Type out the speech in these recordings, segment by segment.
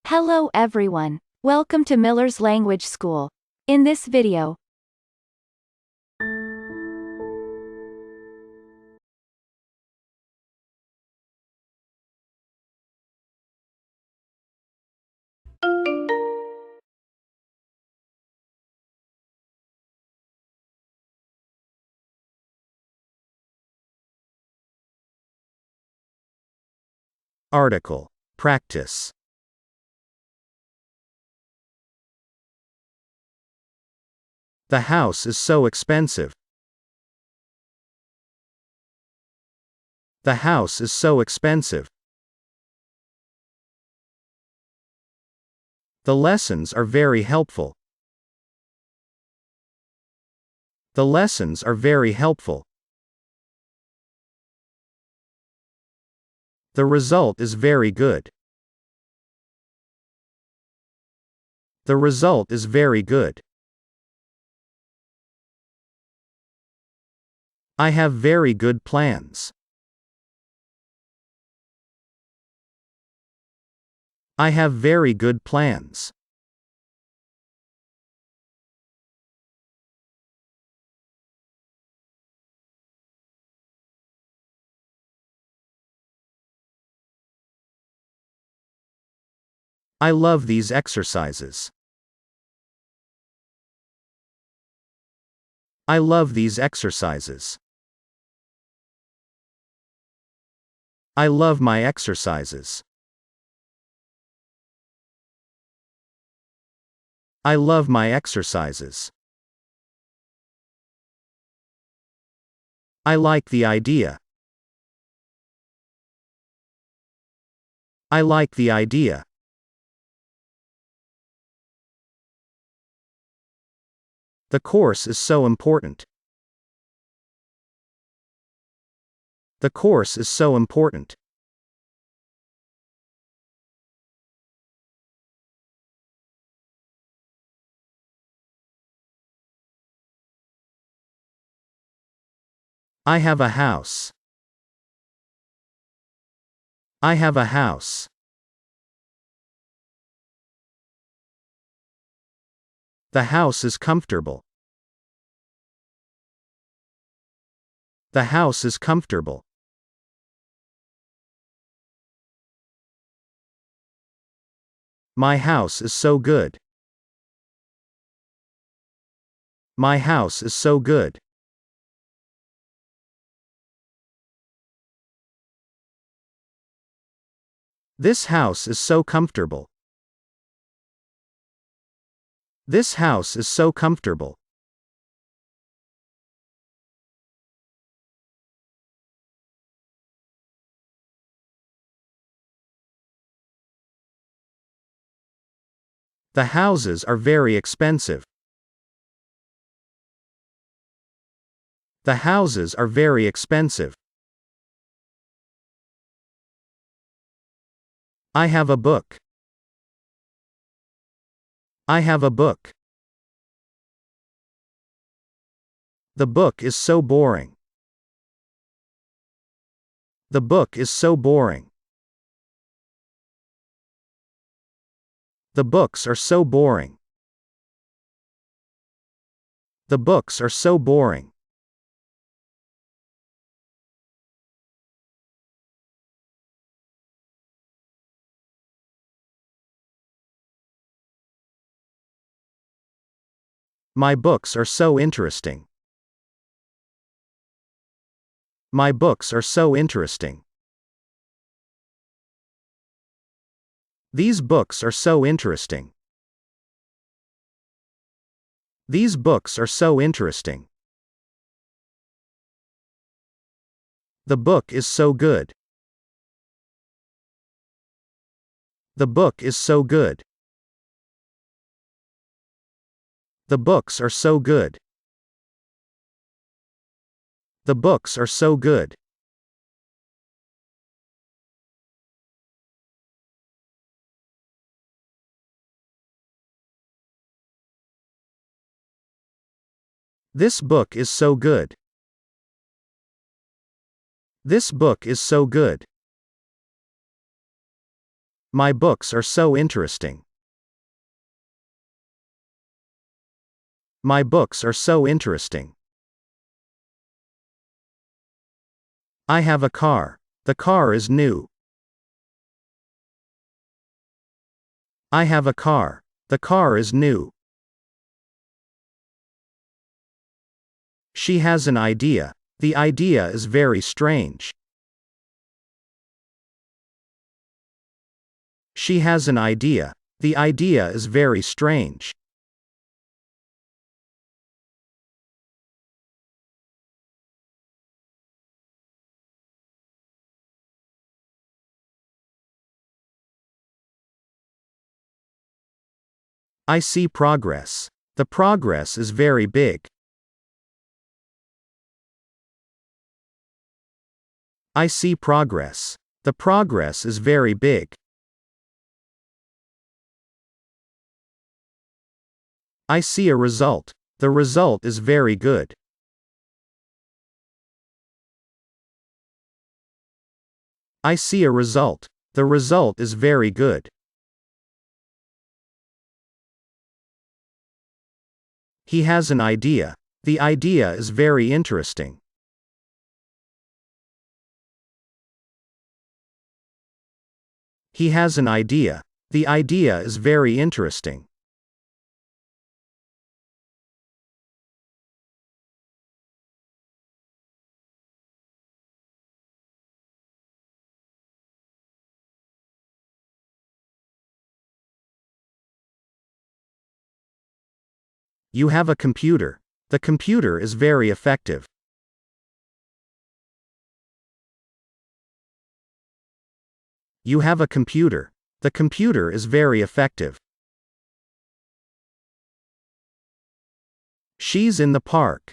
Hello everyone. Welcome to Miller's Language School. In this video, Article. Practice. The house is so expensive. The house is so expensive. The lessons are very helpful. The lessons are very helpful. The result is very good. The result is very good. I have very good plans. I have very good plans. I love these exercises. I love these exercises. I love my exercises. I love my exercises. I like the idea. I like the idea. The course is so important. The course is so important. I have a house. I have a house. The house is comfortable. The house is comfortable. My house is so good. My house is so good. This house is so comfortable. This house is so comfortable. The houses are very expensive. The houses are very expensive. I have a book. I have a book. The book is so boring. The book is so boring. The books are so boring. The books are so boring. My books are so interesting. My books are so interesting. These books are so interesting. These books are so interesting. The book is so good. The book is so good. The books are so good. The books are so good. This book is so good. This book is so good. My books are so interesting. My books are so interesting. I have a car. The car is new. I have a car. The car is new. She has an idea. The idea is very strange. She has an idea. The idea is very strange. I see progress. The progress is very big. I see progress. The progress is very big. I see a result. The result is very good. I see a result. The result is very good. He has an idea. The idea is very interesting. He has an idea. The idea is very interesting. You have a computer. The computer is very effective. You have a computer. The computer is very effective. She's in the park.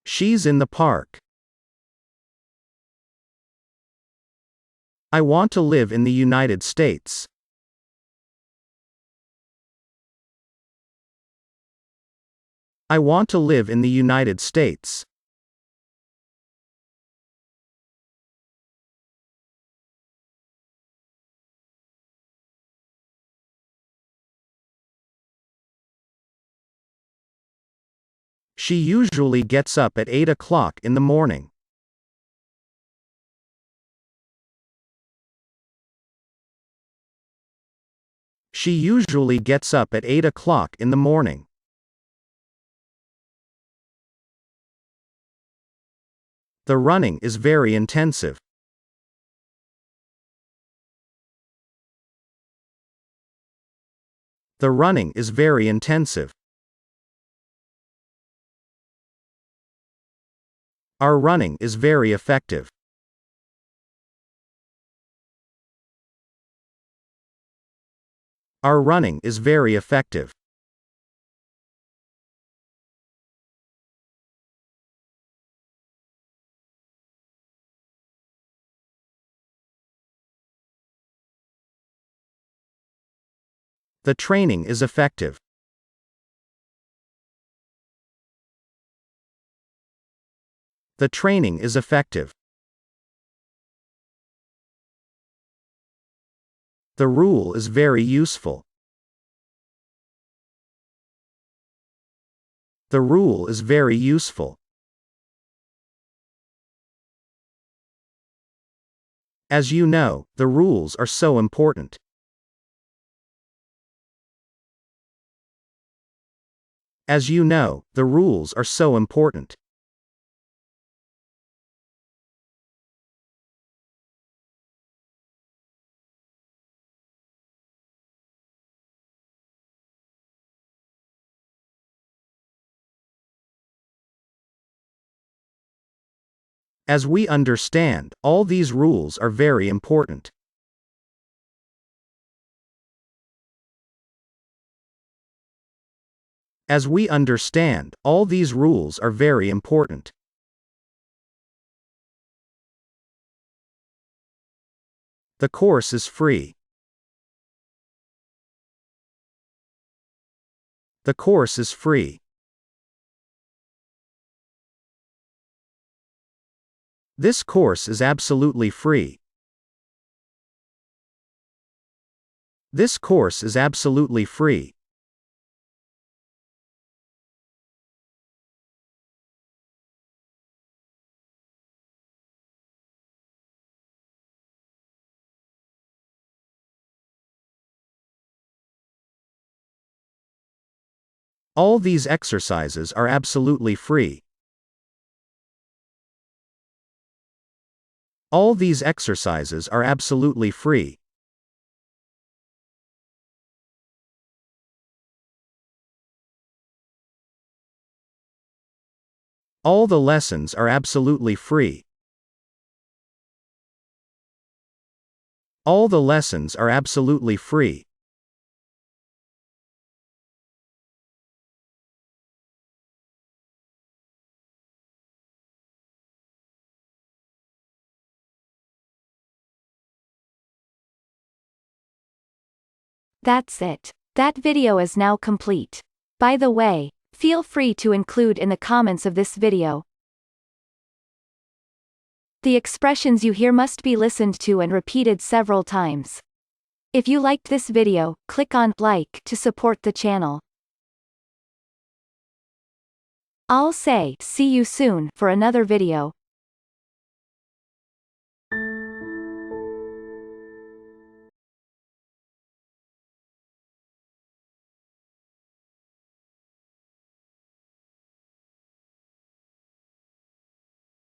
She's in the park. I want to live in the United States. I want to live in the United States. She usually gets up at 8 o'clock in the morning. She usually gets up at 8 o'clock in the morning. The running is very intensive. The running is very intensive. Our running is very effective. Our running is very effective. The training is effective. The training is effective. The rule is very useful. The rule is very useful. As you know, the rules are so important. As you know, the rules are so important. As we understand, all these rules are very important. As we understand, all these rules are very important. The course is free. The course is free. This course is absolutely free. This course is absolutely free. All these exercises are absolutely free. All these exercises are absolutely free. All the lessons are absolutely free. All the lessons are absolutely free. That's it. That video is now complete. By the way, feel free to include in the comments of this video. The expressions you hear must be listened to and repeated several times. If you liked this video, click on like to support the channel. I'll say see you soon for another video.